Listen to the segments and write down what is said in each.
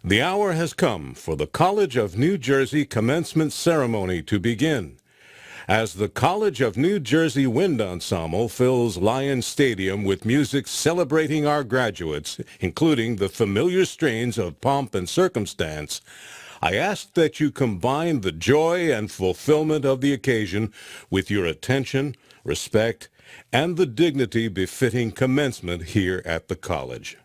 The hour has come for the College of New Jersey commencement ceremony to begin. As the College of New Jersey Wind Ensemble fills Lion Stadium with music celebrating our graduates, including the familiar strains of Pomp and Circumstance, I ask that you combine the joy and fulfillment of the occasion with your attention, respect, and the dignity befitting commencement here at the college.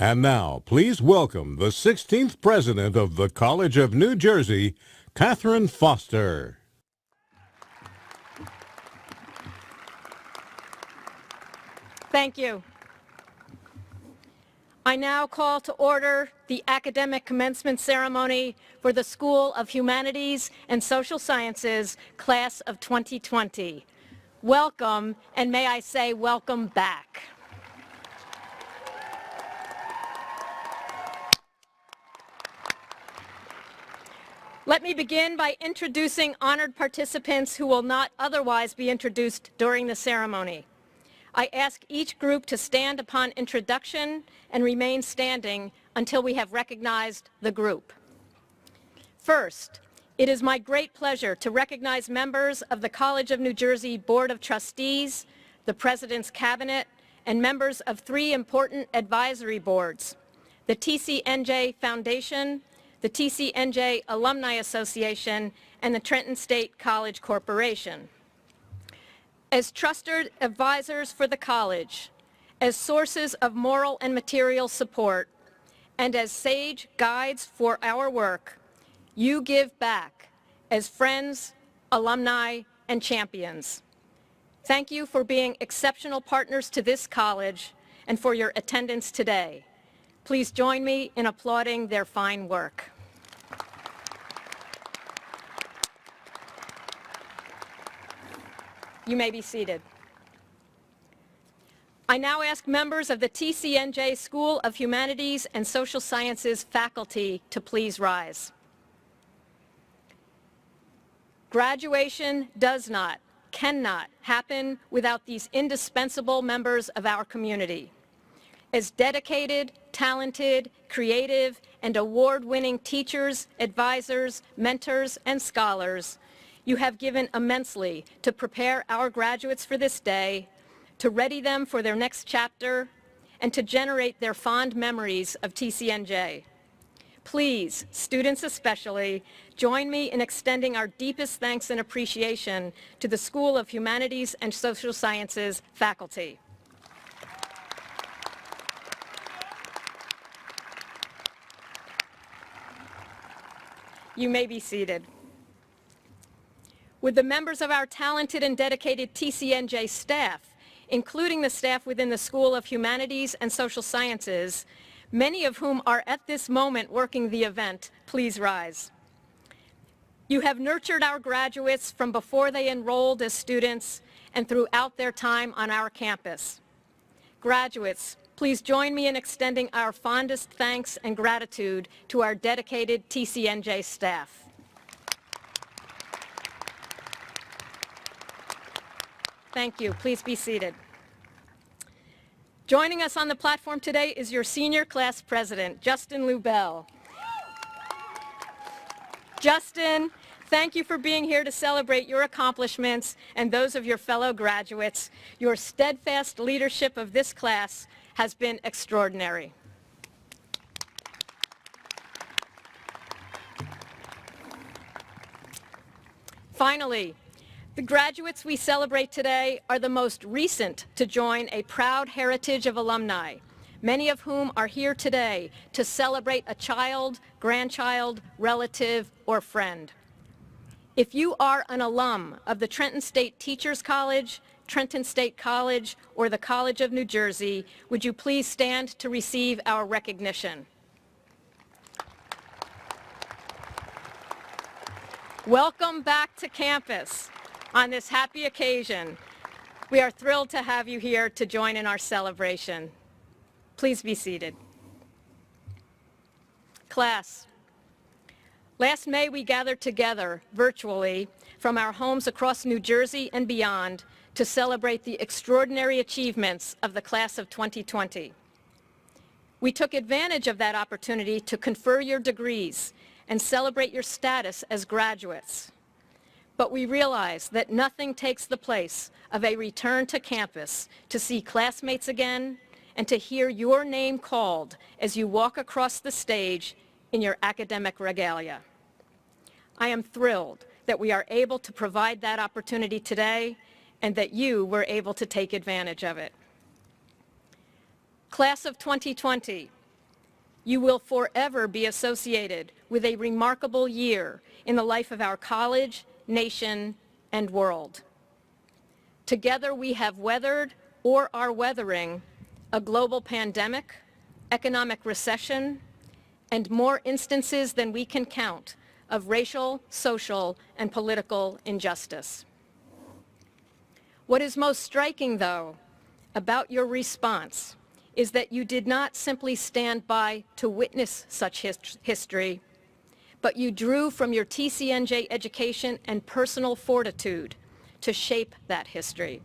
And now, please welcome the 16th President of the College of New Jersey, Catherine Foster. Thank you. I now call to order the academic commencement ceremony for the School of Humanities and Social Sciences, class of 2020. Welcome, and may I say welcome back. Let me begin by introducing honored participants who will not otherwise be introduced during the ceremony. I ask each group to stand upon introduction and remain standing until we have recognized the group. First, it is my great pleasure to recognize members of the College of New Jersey Board of Trustees, the President's Cabinet, and members of three important advisory boards: the TCNJ Foundation, the TCNJ Alumni Association, and the Trenton State College Corporation. As trusted advisors for the college, as sources of moral and material support, and as sage guides for our work, you give back as friends, alumni, and champions. Thank you for being exceptional partners to this college and for your attendance today. Please join me in applauding their fine work. You may be seated. I now ask members of the TCNJ School of Humanities and Social Sciences faculty to please rise. Graduation does not, cannot happen without these indispensable members of our community. As dedicated, talented, creative, and award-winning teachers, advisors, mentors, and scholars, you have given immensely to prepare our graduates for this day, to ready them for their next chapter, and to generate their fond memories of TCNJ. Please, students especially, join me in extending our deepest thanks and appreciation to the School of Humanities and Social Sciences faculty. You may be seated. With the members of our talented and dedicated TCNJ staff, including the staff within the School of Humanities and Social Sciences, many of whom are at this moment working the event, please rise. You have nurtured our graduates from before they enrolled as students and throughout their time on our campus. Graduates, please join me in extending our fondest thanks and gratitude to our dedicated TCNJ staff. Thank you. Please be seated. Joining us on the platform today is your senior class president, Justin Lubell. Justin, thank you for being here to celebrate your accomplishments and those of your fellow graduates. Your steadfast leadership of this class has been extraordinary. Finally, the graduates we celebrate today are the most recent to join a proud heritage of alumni, many of whom are here today to celebrate a child, grandchild, relative, or friend. If you are an alum of the Trenton State Teachers College, Trenton State College, or the College of New Jersey, would you please stand to receive our recognition? Welcome back to campus. On this happy occasion, we are thrilled to have you here to join in our celebration. Please be seated. Class, last May we gathered together virtually from our homes across New Jersey and beyond to celebrate the extraordinary achievements of the class of 2020. We took advantage of that opportunity to confer your degrees and celebrate your status as graduates. But we realize that nothing takes the place of a return to campus to see classmates again and to hear your name called as you walk across the stage in your academic regalia. I am thrilled that we are able to provide that opportunity today and that you were able to take advantage of it. Class of 2020, You will forever be associated with a remarkable year in the life of our college, nation, and world. Together we have weathered, or are weathering, a global pandemic, economic recession, and more instances than we can count of racial, social, and political injustice. What is most striking, though, about your response is that you did not simply stand by to witness such history, but you drew from your TCNJ education and personal fortitude to shape that history.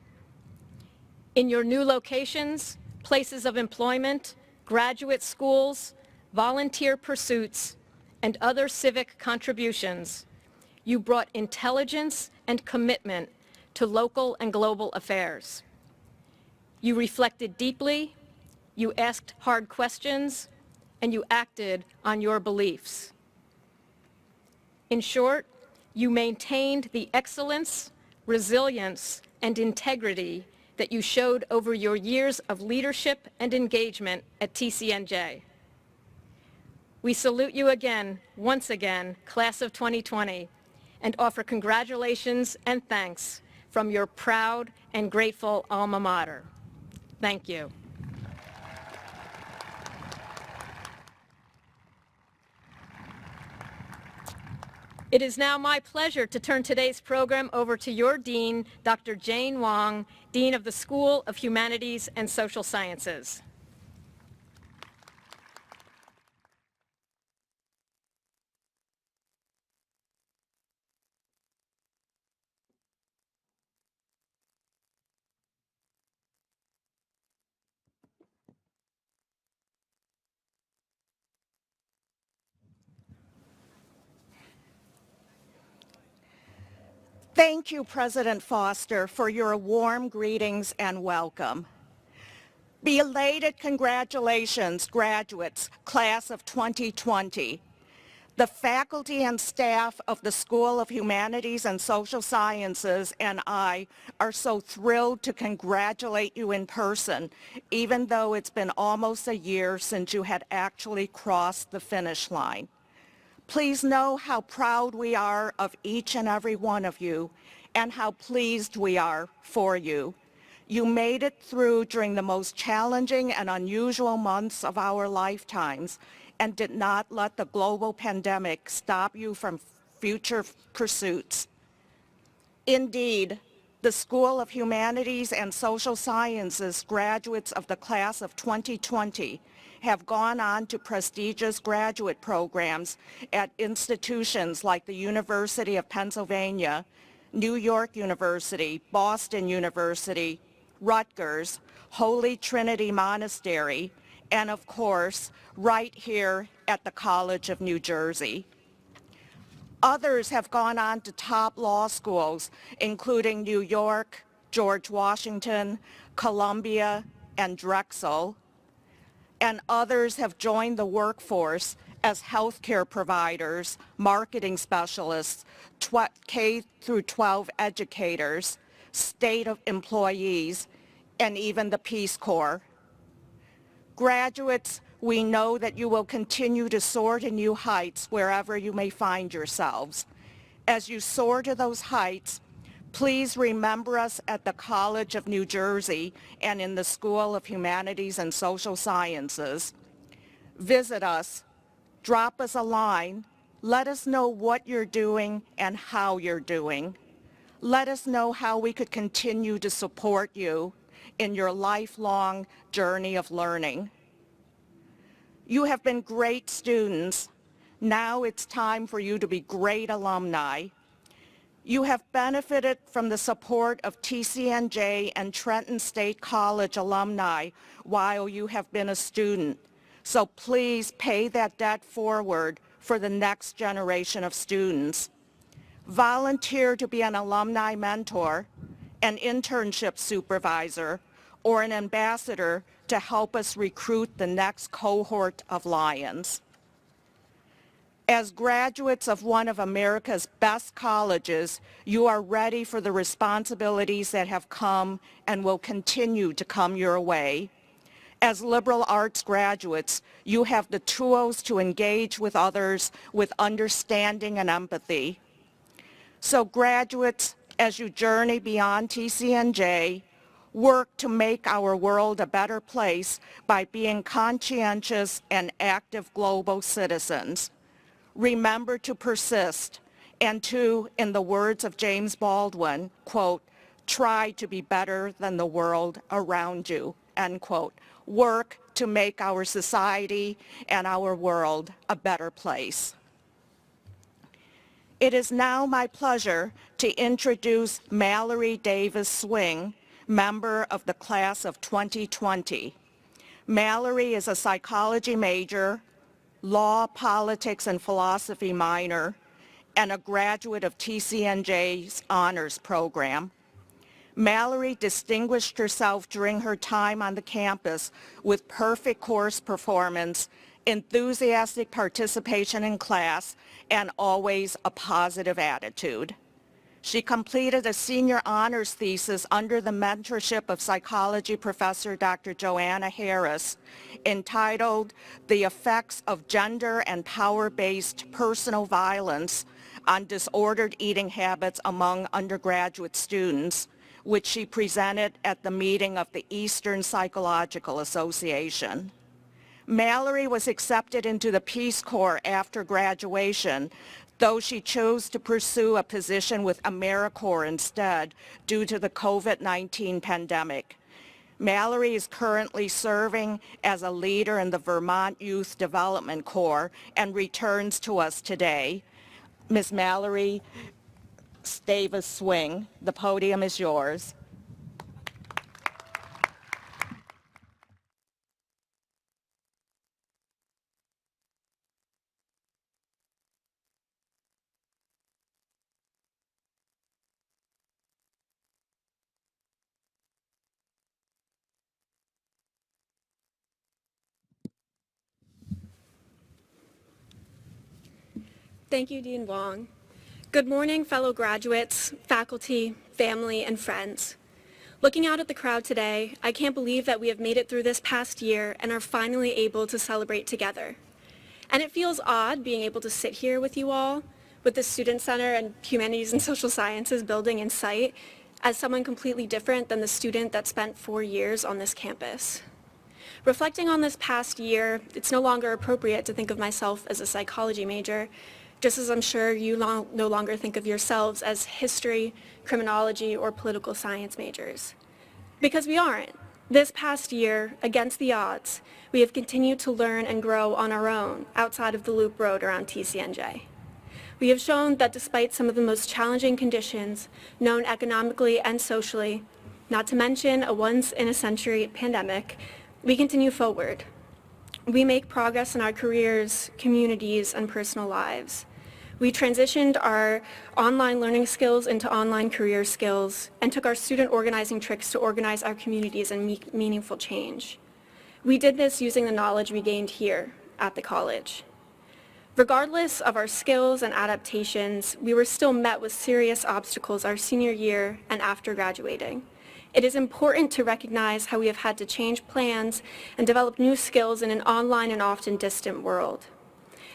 In your new locations, places of employment, graduate schools, volunteer pursuits, and other civic contributions, you brought intelligence and commitment to local and global affairs. You reflected deeply, you asked hard questions, and you acted on your beliefs. In short, you maintained the excellence, resilience, and integrity that you showed over your years of leadership and engagement at TCNJ. We salute you again, once again, Class of 2020, and offer congratulations and thanks from your proud and grateful alma mater. Thank you. It is now my pleasure to turn today's program over to your Dean, Dr. Jane Wong, Dean of the School of Humanities and Social Sciences. Thank you, President Foster, for your warm greetings and welcome. Belated congratulations, graduates, Class of 2020. The faculty and staff of the School of Humanities and Social Sciences and I are so thrilled to congratulate you in person, even though it's been almost a year since you had actually crossed the finish line. Please know how proud we are of each and every one of you and how pleased we are for you. You made it through during the most challenging and unusual months of our lifetimes and did not let the global pandemic stop you from future pursuits. Indeed, the School of Humanities and Social Sciences graduates of the Class of 2020 have gone on to prestigious graduate programs at institutions like the University of Pennsylvania, New York University, Boston University, Rutgers, Holy Trinity Monastery, and of course, right here at the College of New Jersey. Others have gone on to top law schools, including New York, George Washington, Columbia, and Drexel. And others have joined the workforce as healthcare providers, marketing specialists, K through 12 educators, state employees, and even the Peace Corps. Graduates, we know that you will continue to soar to new heights wherever you may find yourselves. As you soar to those heights, please remember us at the College of New Jersey and in the School of Humanities and Social Sciences. Visit us, drop us a line, let us know what you're doing and how you're doing. Let us know how we could continue to support you in your lifelong journey of learning. You have been great students. Now it's time for you to be great alumni. You have benefited from the support of TCNJ and Trenton State College alumni while you have been a student. So please pay that debt forward for the next generation of students. Volunteer to be an alumni mentor, an internship supervisor, or an ambassador to help us recruit the next cohort of Lions. As graduates of one of America's best colleges, you are ready for the responsibilities that have come and will continue to come your way. As liberal arts graduates, you have the tools to engage with others with understanding and empathy. So graduates, as you journey beyond TCNJ, work to make our world a better place by being conscientious and active global citizens. Remember to persist and to, in the words of James Baldwin, quote, try to be better than the world around you, end quote. Work to make our society and our world a better place. It is now my pleasure to introduce Mallory Davis Swing, member of the class of 2020. Mallory is a psychology major, law, politics, and philosophy minor, and a graduate of TCNJ's honors program. Mallory distinguished herself during her time on the campus with perfect course performance, enthusiastic participation in class, and always a positive attitude. She completed a senior honors thesis under the mentorship of psychology professor Dr. Joanna Harris, entitled The Effects of Gender and Power-Based Personal Violence on Disordered Eating Habits Among Undergraduate Students, which she presented at the meeting of the Eastern Psychological Association. Mallory was accepted into the Peace Corps after graduation, though she chose to pursue a position with AmeriCorps instead due to the COVID-19 pandemic. Mallory is currently serving as a leader in the Vermont Youth Development Corps and returns to us today. Ms. Mallory Davis Swing, the podium is yours. Thank you, Dean Wong. Good morning, fellow graduates, faculty, family, and friends. Looking out at the crowd today, I can't believe that we have made it through this past year and are finally able to celebrate together. And it feels odd being able to sit here with you all, with the Student Center and Humanities and Social Sciences building in sight, as someone completely different than the student that spent 4 years on this campus. Reflecting on this past year, it's no longer appropriate to think of myself as a psychology major, just as I'm sure you no longer think of yourselves as history, criminology, or political science majors. Because we aren't. This past year, against the odds, we have continued to learn and grow on our own outside of the loop road around TCNJ. We have shown that despite some of the most challenging conditions known economically and socially, not to mention a once-in-a-century pandemic, we continue forward. We make progress in our careers, communities, and personal lives. We transitioned our online learning skills into online career skills and took our student organizing tricks to organize our communities and make meaningful change. We did this using the knowledge we gained here at the college. Regardless of our skills and adaptations, we were still met with serious obstacles our senior year and after graduating. It is important to recognize how we have had to change plans and develop new skills in an online and often distant world.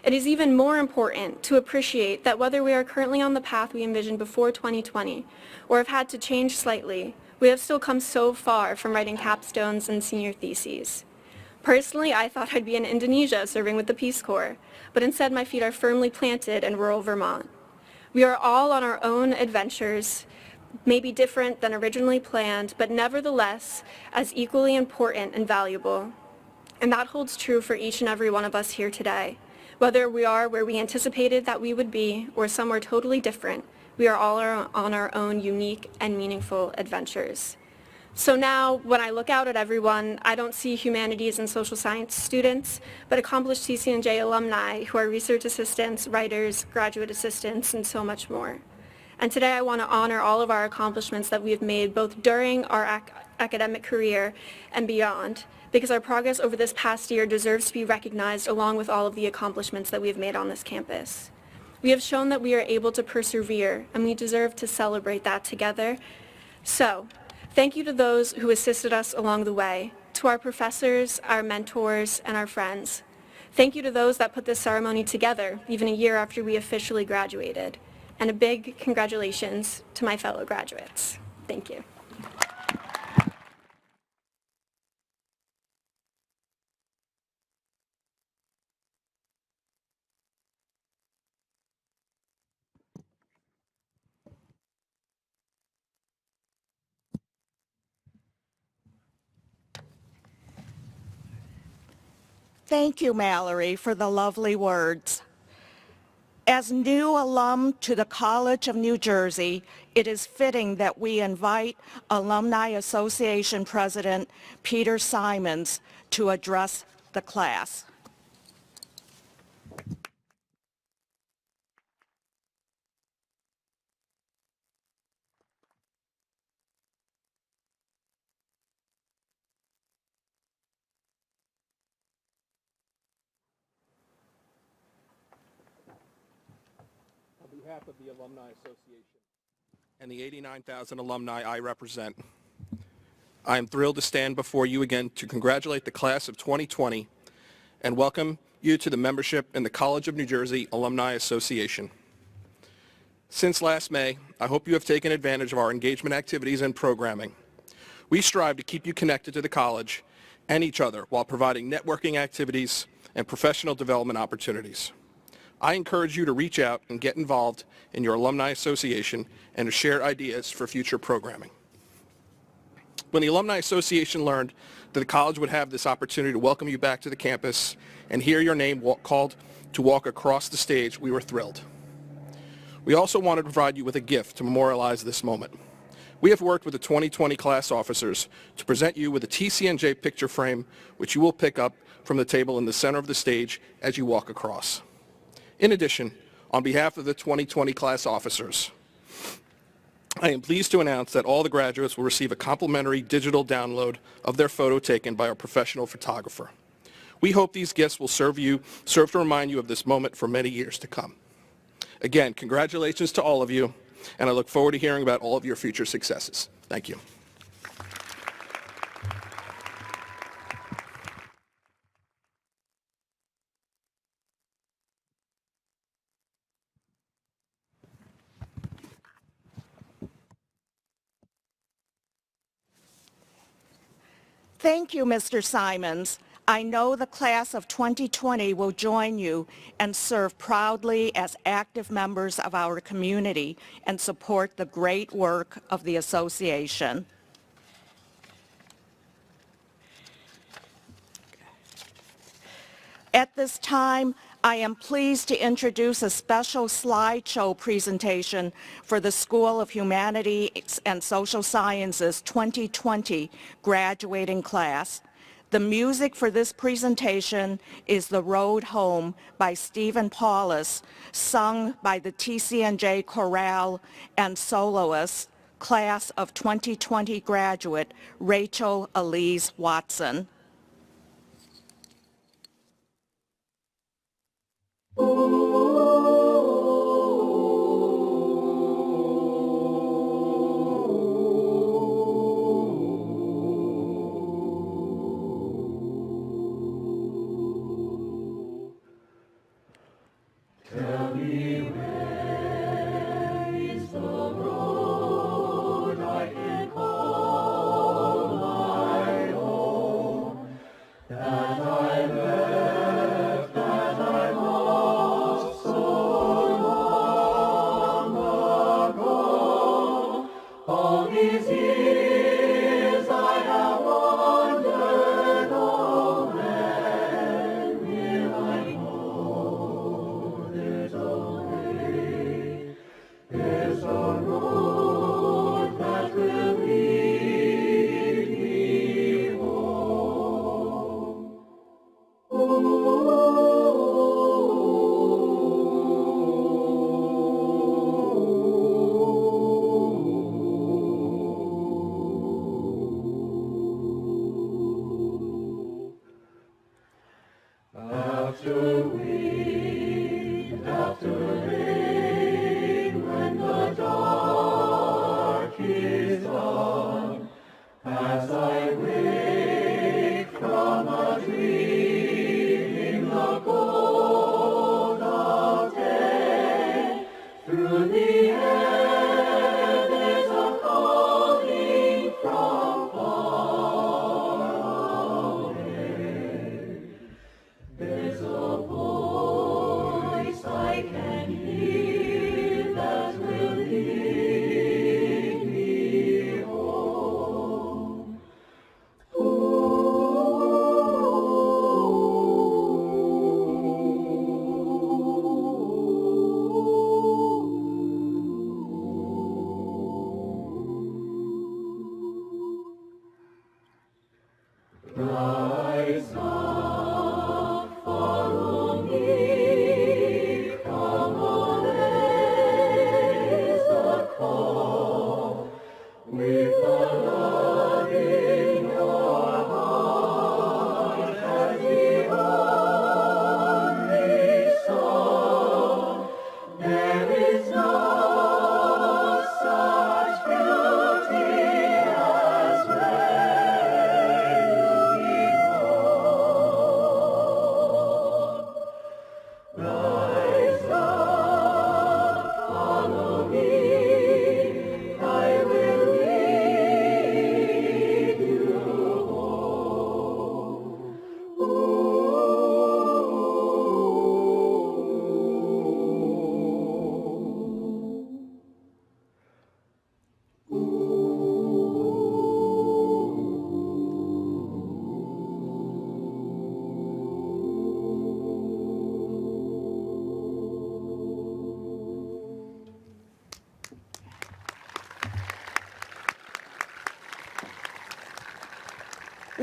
It is even more important to appreciate that whether we are currently on the path we envisioned before 2020 or have had to change slightly, we have still come so far from writing capstones and senior theses. Personally, I thought I'd be in Indonesia serving with the Peace Corps, but instead my feet are firmly planted in rural Vermont. We are all on our own adventures, maybe different than originally planned, but nevertheless as equally important and valuable. And that holds true for each and every one of us here today. Whether we are where we anticipated that we would be or somewhere totally different, we are all on our own unique and meaningful adventures. So now, when I look out at everyone, I don't see humanities and social science students, but accomplished TCNJ alumni who are research assistants, writers, graduate assistants, and so much more. And today I want to honor all of our accomplishments that we have made both during our academic career and beyond, because our progress over this past year deserves to be recognized along with all of the accomplishments that we have made on this campus. We have shown that we are able to persevere, and we deserve to celebrate that together. So, thank you to those who assisted us along the way, to to our professors, our mentors, and our friends. Thank you to those that put this ceremony together, even a year after we officially graduated. And a big congratulations to my fellow graduates. Thank you. Thank you, Mallory, for the lovely words. As new alum to the College of New Jersey, it is fitting that we invite Alumni Association President Peter Simons to address the class. On behalf of the Alumni Association and the 89,000 alumni I represent, I am thrilled to stand before you again to congratulate the class of 2020 and welcome you to the membership in the College of New Jersey Alumni Association. Since last May, I hope you have taken advantage of our engagement activities and programming. We strive to keep you connected to the college and each other while providing networking activities and professional development opportunities. I encourage you to reach out and get involved in your alumni association and to share ideas for future programming. When the Alumni Association learned that the college would have this opportunity to welcome you back to the campus and hear your name called to walk across the stage, we were thrilled. We also wanted to provide you with a gift to memorialize this moment. We have worked with the 2020 class officers to present you with a TCNJ picture frame, which you will pick up from the table in the center of the stage as you walk across. In addition, on behalf of the 2020 class officers, I am pleased to announce that all the graduates will receive a complimentary digital download of their photo taken by our professional photographer. We hope these gifts will serve to remind you of this moment for many years to come. Again, congratulations to all of you, and I look forward to hearing about all of your future successes. Thank you. Thank you, Mr. Simons. I know the class of 2020 will join you and serve proudly as active members of our community and support the great work of the association. At this time, I am pleased to introduce a special slideshow presentation for the School of Humanities and Social Sciences 2020 graduating class. The music for this presentation is The Road Home by Stephen Paulus, sung by the TCNJ Chorale and soloist, class of 2020 graduate Rachel Elise Watson.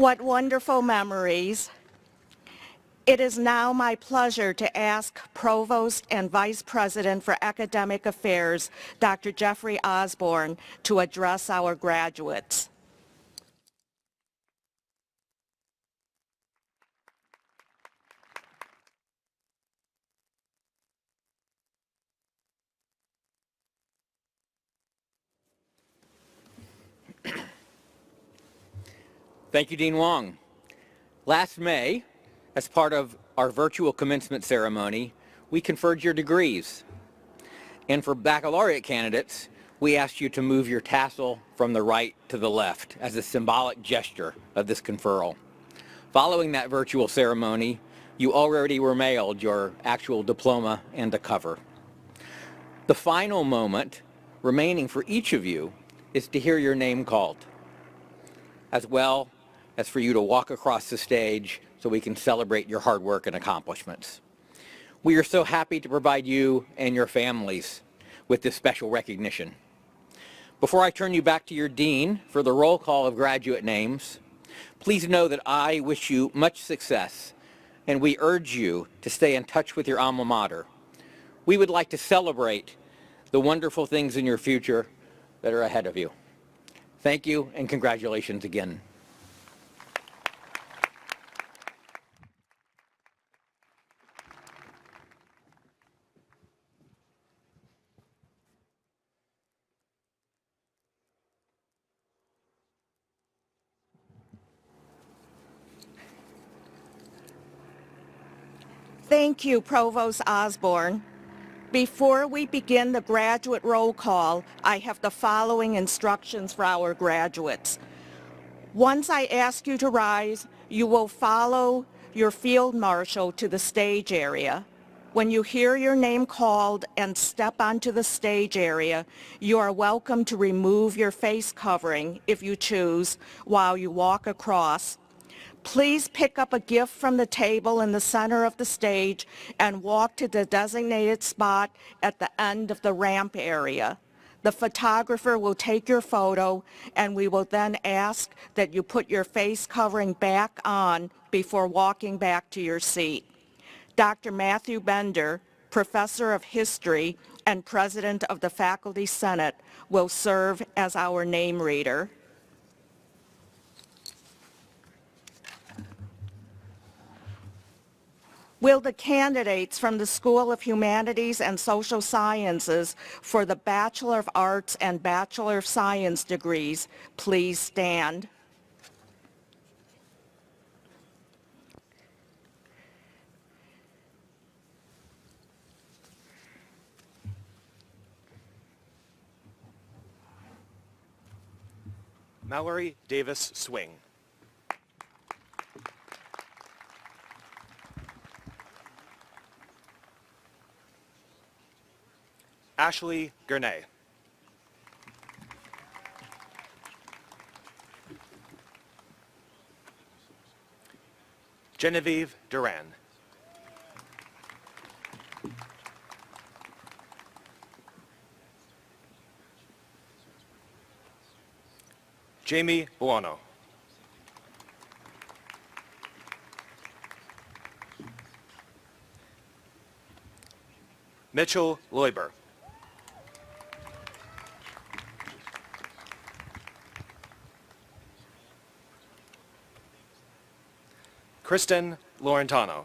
What wonderful memories. It is now my pleasure to ask Provost and Vice President for Academic Affairs, Dr. Jeffrey Osborne, to address our graduates. Thank you, Dean Wong. Last May, as part of our virtual commencement ceremony, we conferred your degrees. And for baccalaureate candidates, we asked you to move your tassel from the right to the left as a symbolic gesture of this conferral. Following that virtual ceremony, you already were mailed your actual diploma and a cover. The final moment remaining for each of you is to hear your name called, as well as for you to walk across the stage so we can celebrate your hard work and accomplishments. We are so happy to provide you and your families with this special recognition. Before I turn you back to your dean for the roll call of graduate names, please know that I wish you much success, and we urge you to stay in touch with your alma mater. We would like to celebrate the wonderful things in your future that are ahead of you. Thank you, and congratulations again. Thank you, Provost Osborne. Before we begin the graduate roll call, I have the following instructions for our graduates. Once I ask you to rise, you will follow your field marshal to the stage area. When you hear your name called and step onto the stage area, you are welcome to remove your face covering, if you choose, while you walk across. Please pick up a gift from the table in the center of the stage and walk to the designated spot at the end of the ramp area. The photographer will take your photo, and we will then ask that you put your face covering back on before walking back to your seat. Dr. Matthew Bender, Professor of History and President of the Faculty Senate, will serve as our name reader. Will the candidates from the School of Humanities and Social Sciences for the Bachelor of Arts and Bachelor of Science degrees please stand? Mallory Davis Swing. Ashley Gurnay. Genevieve Duran. Jamie Buono. Mitchell Loiber. Kristen Laurentano.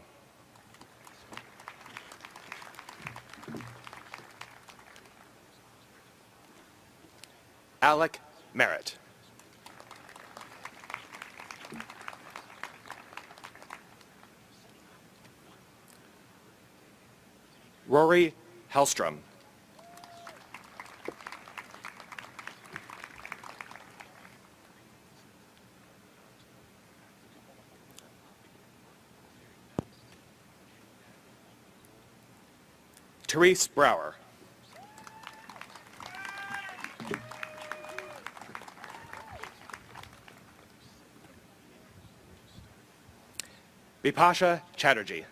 Alec Merritt. Rory Hellstrom. Therese Brower. Bipasha Chatterjee.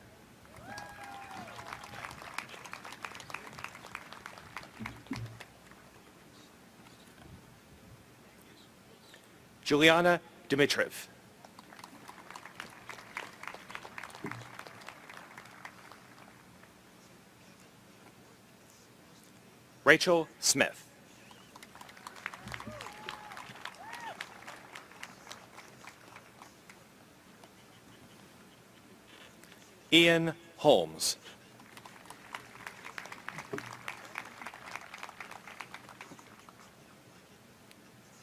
Juliana Dimitrov. Rachel Smith. Ian Holmes.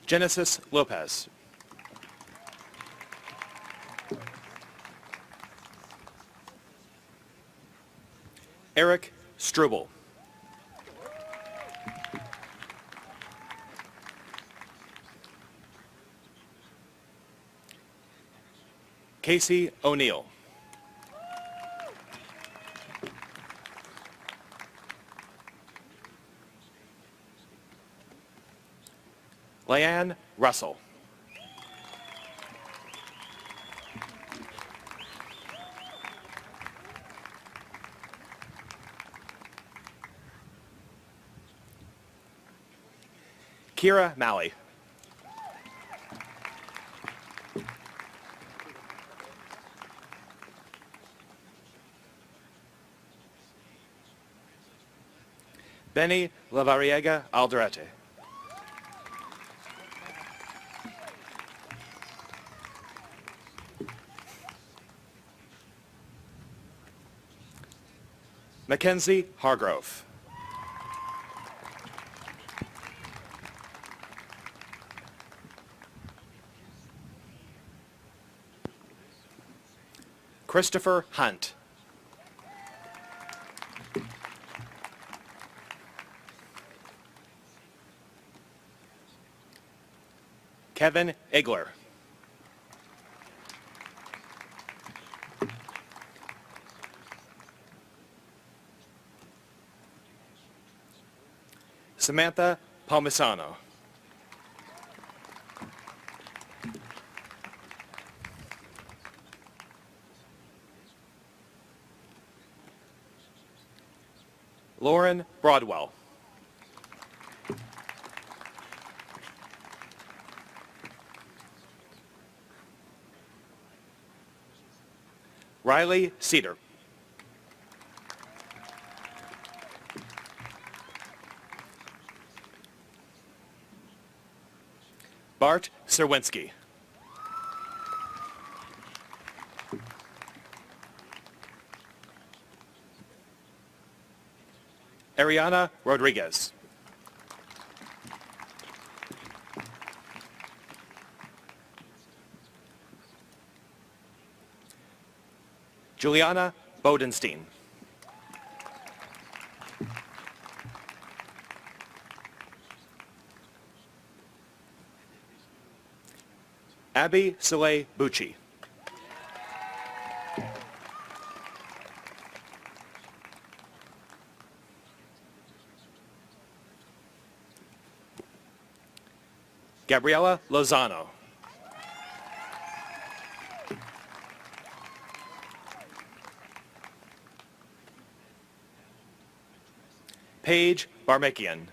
Genesis Lopez. Eric Strubel. Casey O'Neill. Leanne Russell. Kira Malley. Benny Lavariega Alderete. Mackenzie Hargrove. Christopher Hunt. Kevin Igler. Samantha Palmisano. Lauren Broadwell. Riley Cedar. Bart Serwinski. Ariana Rodriguez. Juliana Bodenstein. Abby Soleil Bucci. Gabriela Lozano. Paige Barmakian.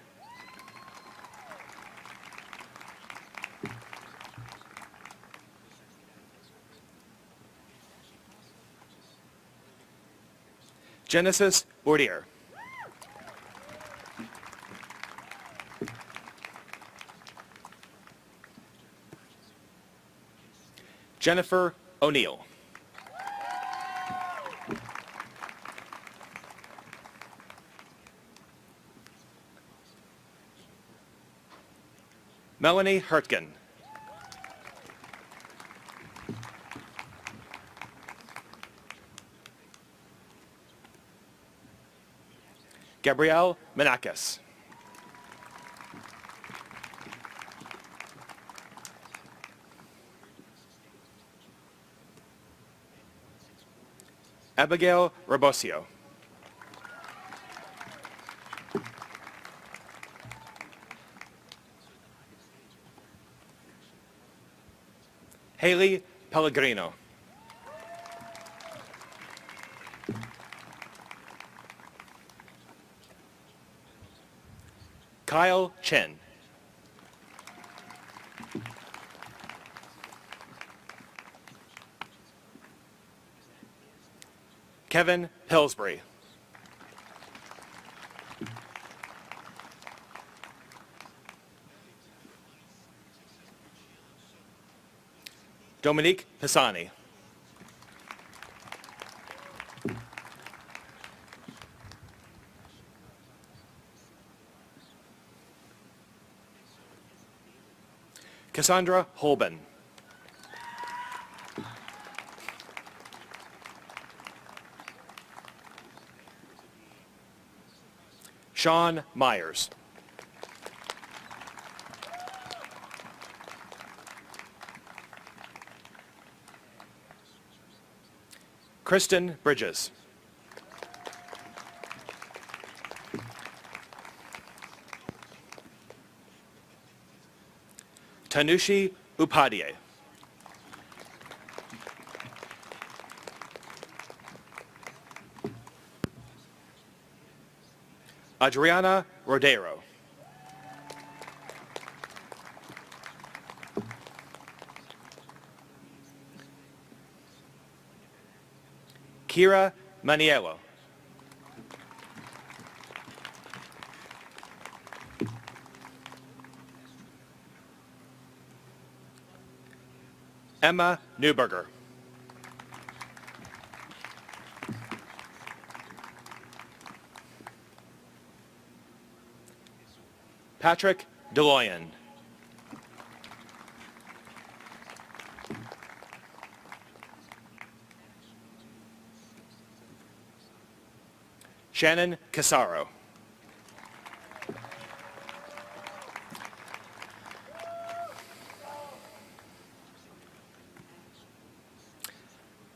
Genesis Bourdier. Jennifer O'Neill. Melanie Hertgen. Gabrielle Menakis. Abigail Robosio. Haley Pellegrino. Kyle Chen. Kevin Pillsbury. Dominique Pisani. Cassandra Holben. Sean Myers. Kristen Bridges. Tanushi Upadhyay. Adriana Rodero. Kira Maniello. Emma Newberger. Patrick Deloyan. Shannon Casaro.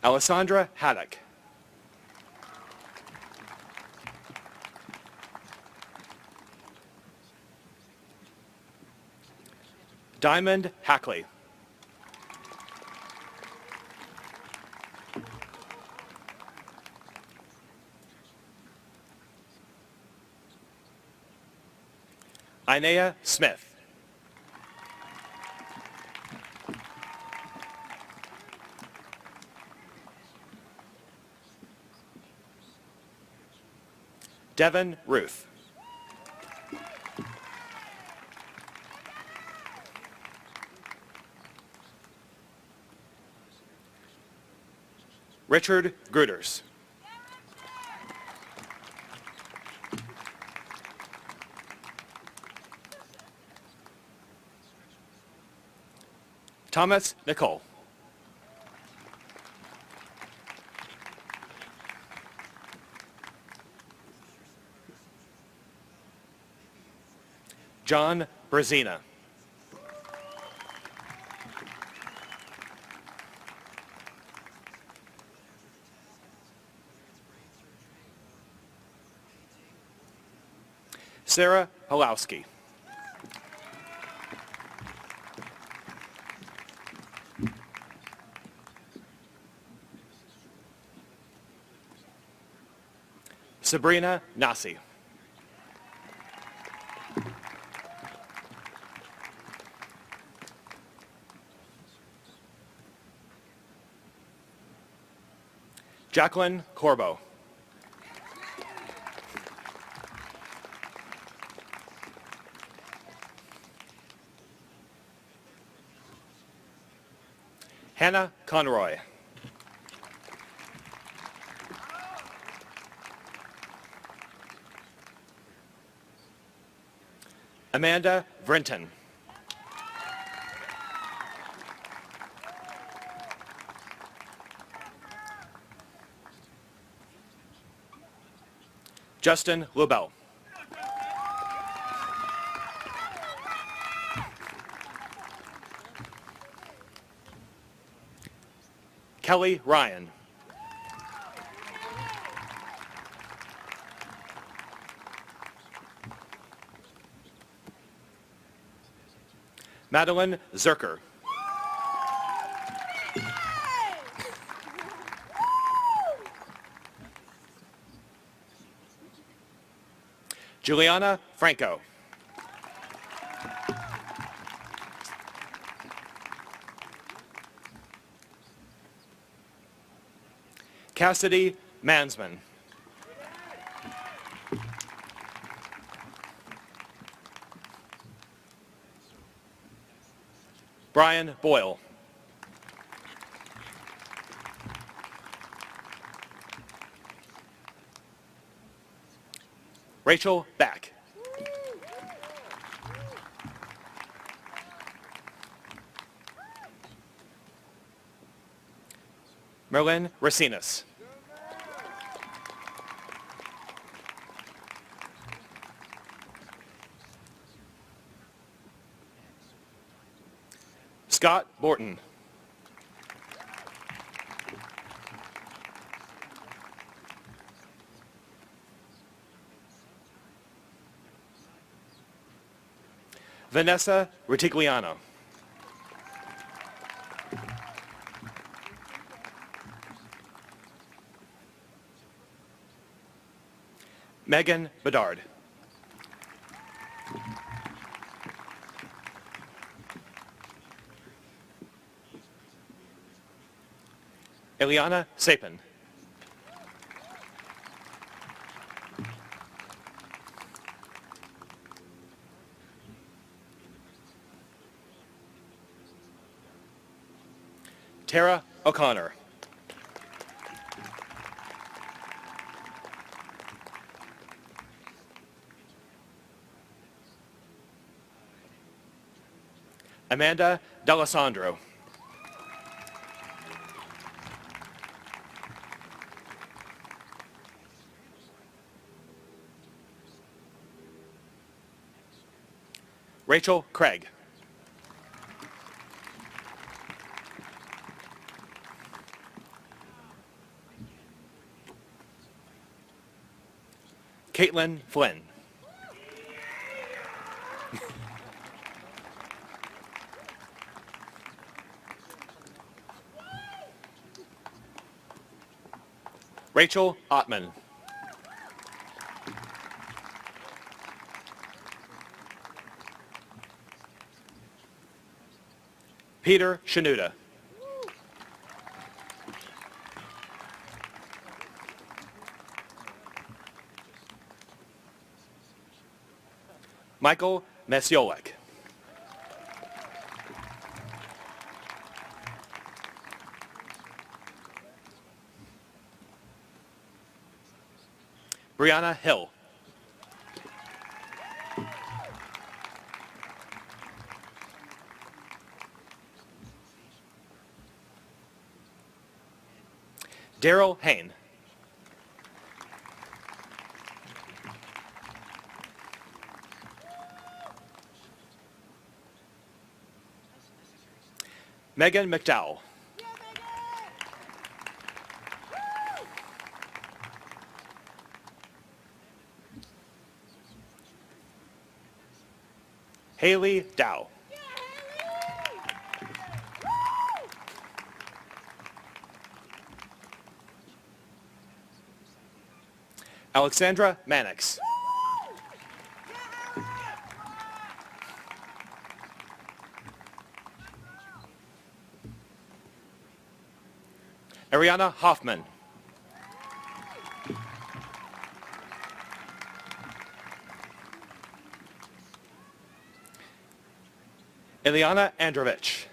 Alessandra Haddock. Diamond Hackley. Inea Smith. Devin Ruth. Richard Gruters. Thomas Nicole. John Brazina. Sarah Halowski. Sabrina Nasi. Jacqueline Corbo. Hannah Conroy. Amanda Brenton. Justin Lubell. Kelly Ryan. Madeline Zerker. Juliana Franco. Cassidy Mansman. Brian Boyle. Rachel Back. Merlin Racinas. Scott Borton. Vanessa Ritigliano. Megan Bedard. Eliana Sapin. Tara O'Connor. Amanda D'Alessandro. Rachel Craig. Caitlin Flynn. Rachel Ottman. Peter Shanuda. Michael Mesiolek. Brianna Hill. Daryl Hain. Megan McDowell. Haley Dow. Alexandra Mannix. Ariana Hoffman. Ileana Androvich.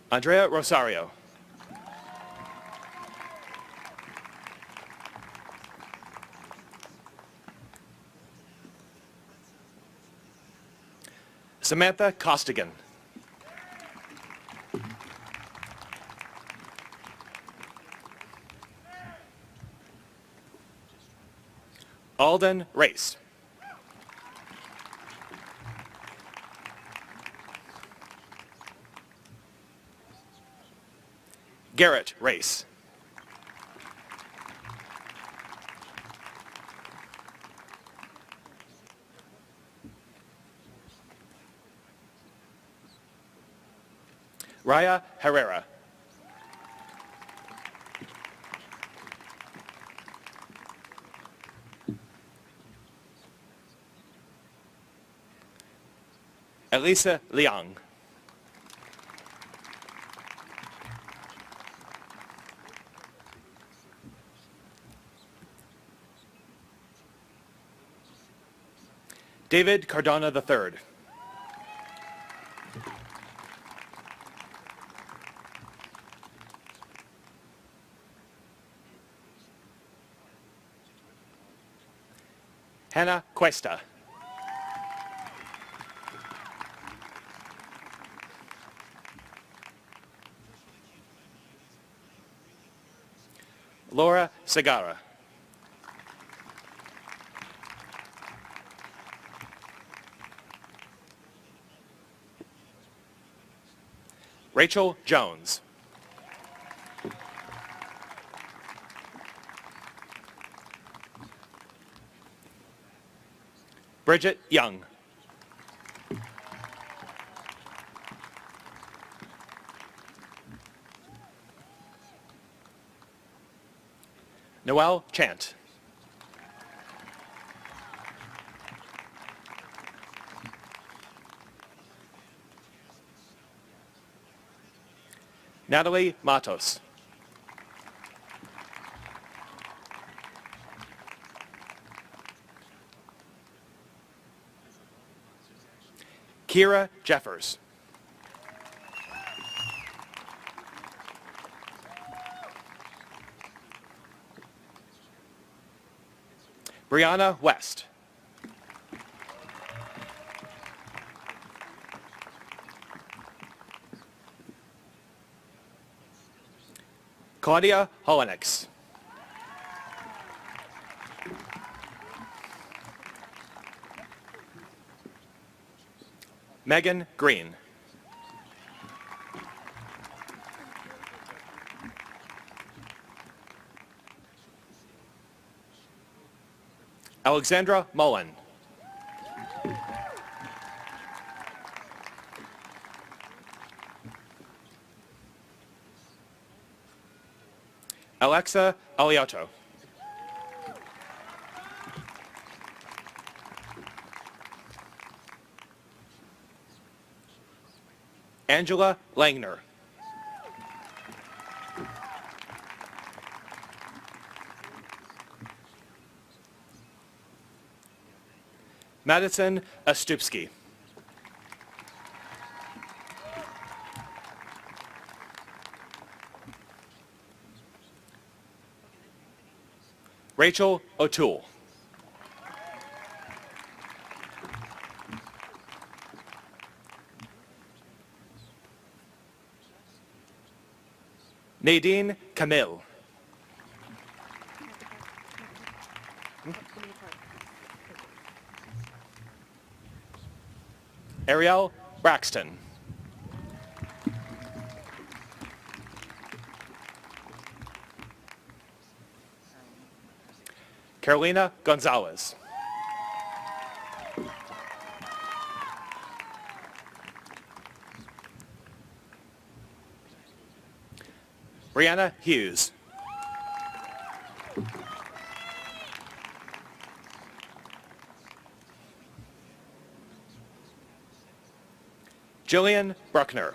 Andrea Rosario. Samantha Costigan. Alden Race. Garrett Race. Raya Herrera. Elisa Liang. David Cardona III. Hannah Cuesta. Laura Segarra. Rachel Jones. Bridget Young. Noelle Chant. Natalie Matos. Kira Jeffers. Brianna West. Claudia Holenix. Megan Green. Alexandra Mullen. Alexa Aliotto. Angela Langner. Madison Astupski. Rachel O'Toole. Nadine Camille. Ariel Braxton. Carolina Gonzalez. Brianna Hughes. Jillian Bruckner.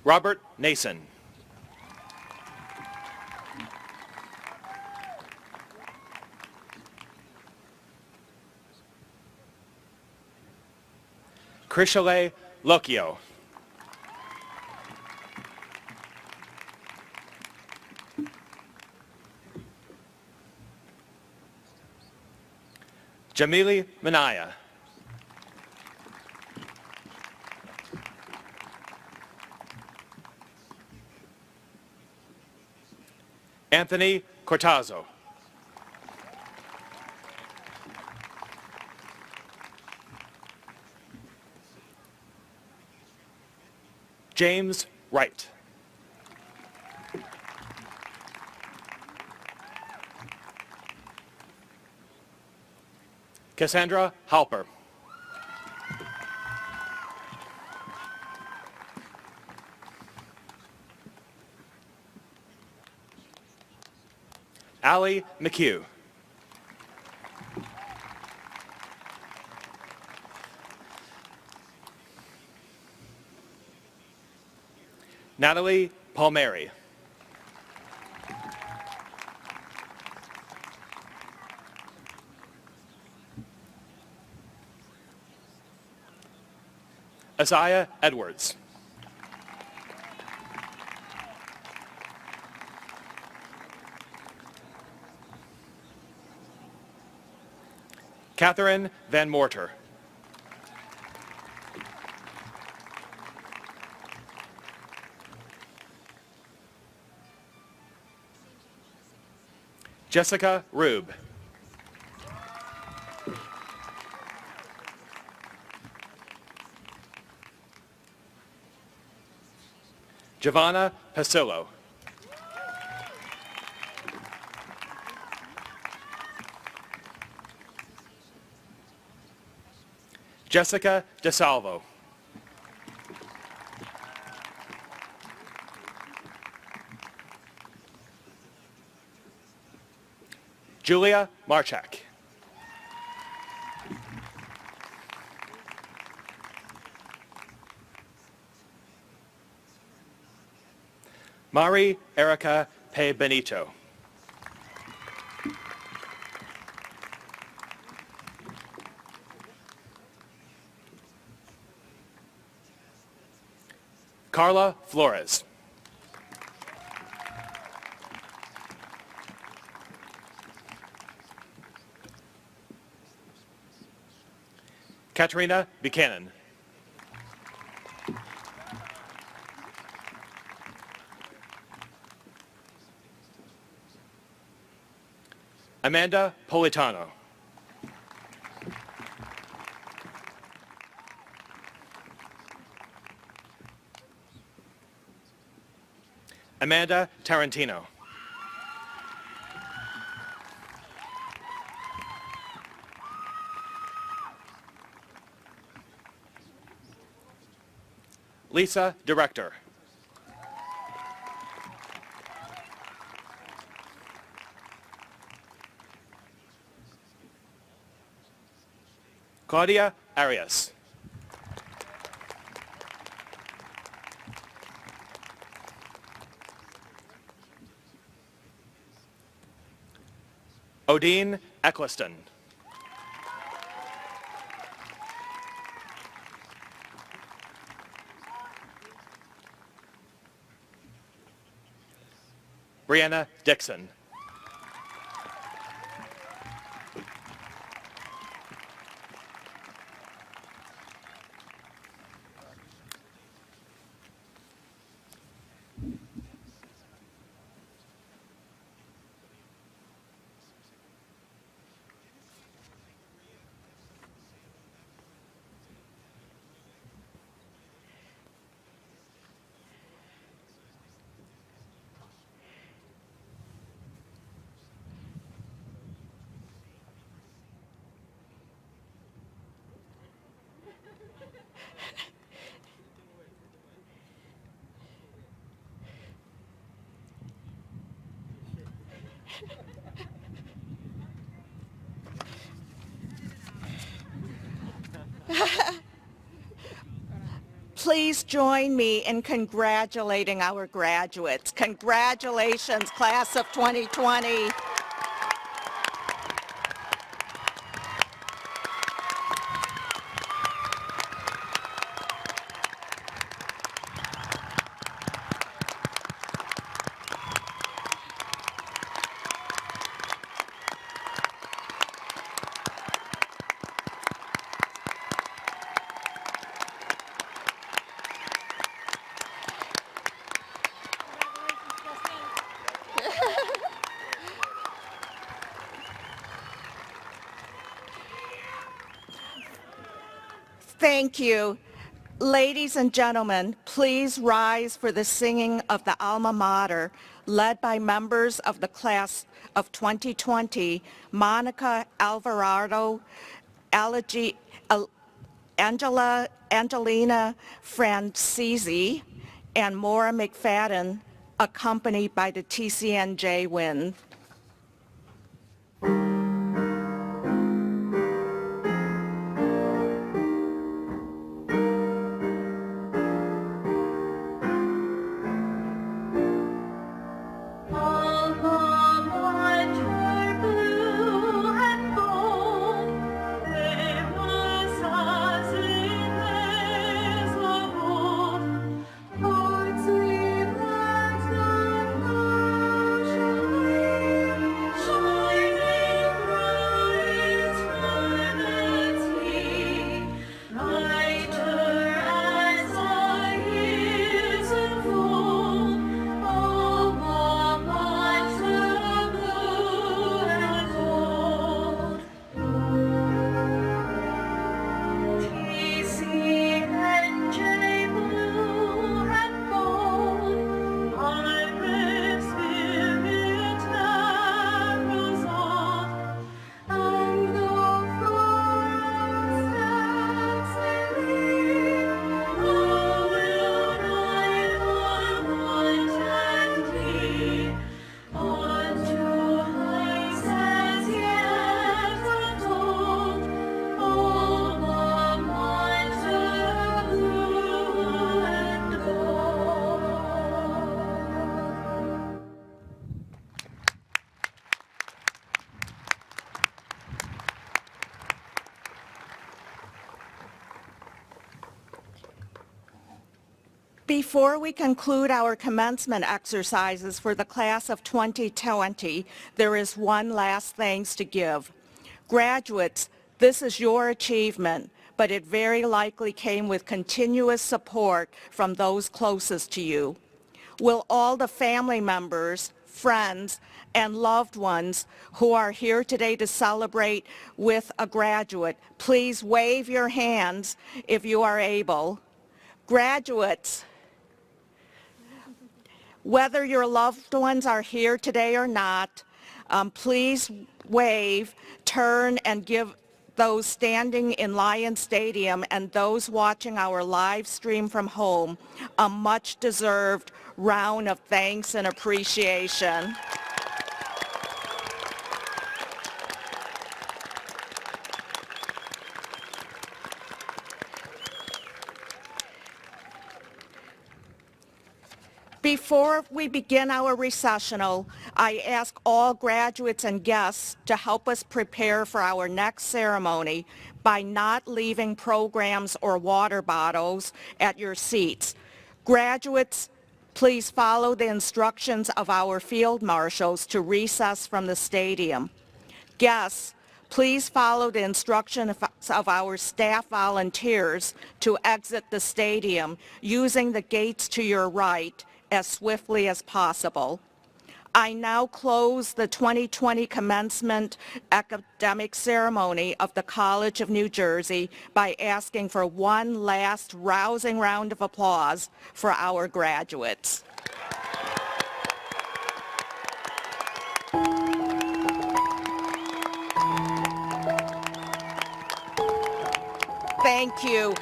Robert Nason. Krishale Lokio. Jamili Manaya. Anthony Cortazzo. James Wright. Cassandra Halper. Allie McHugh. Natalie Palmieri. Isaiah Edwards. Catherine Van Morter. Jessica Rube. Giovanna Pasillo. Jessica DeSalvo. Julia Marchak. Mari Erica Pe Benito. Carla Flores. Katerina Buchanan. Amanda Politano. Amanda Tarantino. Lisa Director. Claudia Arias. Odine Eccleston. Brianna Dixon. Please join me in congratulating our graduates. Congratulations, class of 2020. Thank you. Ladies and gentlemen, please rise for the singing of the alma mater, led by members of the class of 2020, Monica Alvarado, Angelina Francisi, and Maura McFadden, accompanied by the TCNJ Wind. Blue and gold, Before we conclude our commencement exercises for the class of 2020, there is one last thanks to give. Graduates, this is your achievement, but it very likely came with continuous support from those closest to you. Will all the family members, friends, and loved ones who are here today to celebrate with a graduate, please wave your hands if you are able. Graduates, whether your loved ones are here today or not, please wave, turn, and give those standing in Lion Stadium and those watching our live stream from home a much-deserved round of thanks and appreciation. Before we begin our recessional, I ask all graduates and guests to help us prepare for our next ceremony by not leaving programs or water bottles at your seats. Graduates, please follow the instructions of our field marshals to recess from the stadium. Guests, please follow the instructions of our staff volunteers to exit the stadium using the gates to your right as swiftly as possible. I now close the 2020 commencement academic ceremony of the College of New Jersey by asking for one last rousing round of applause for our graduates. Thank you.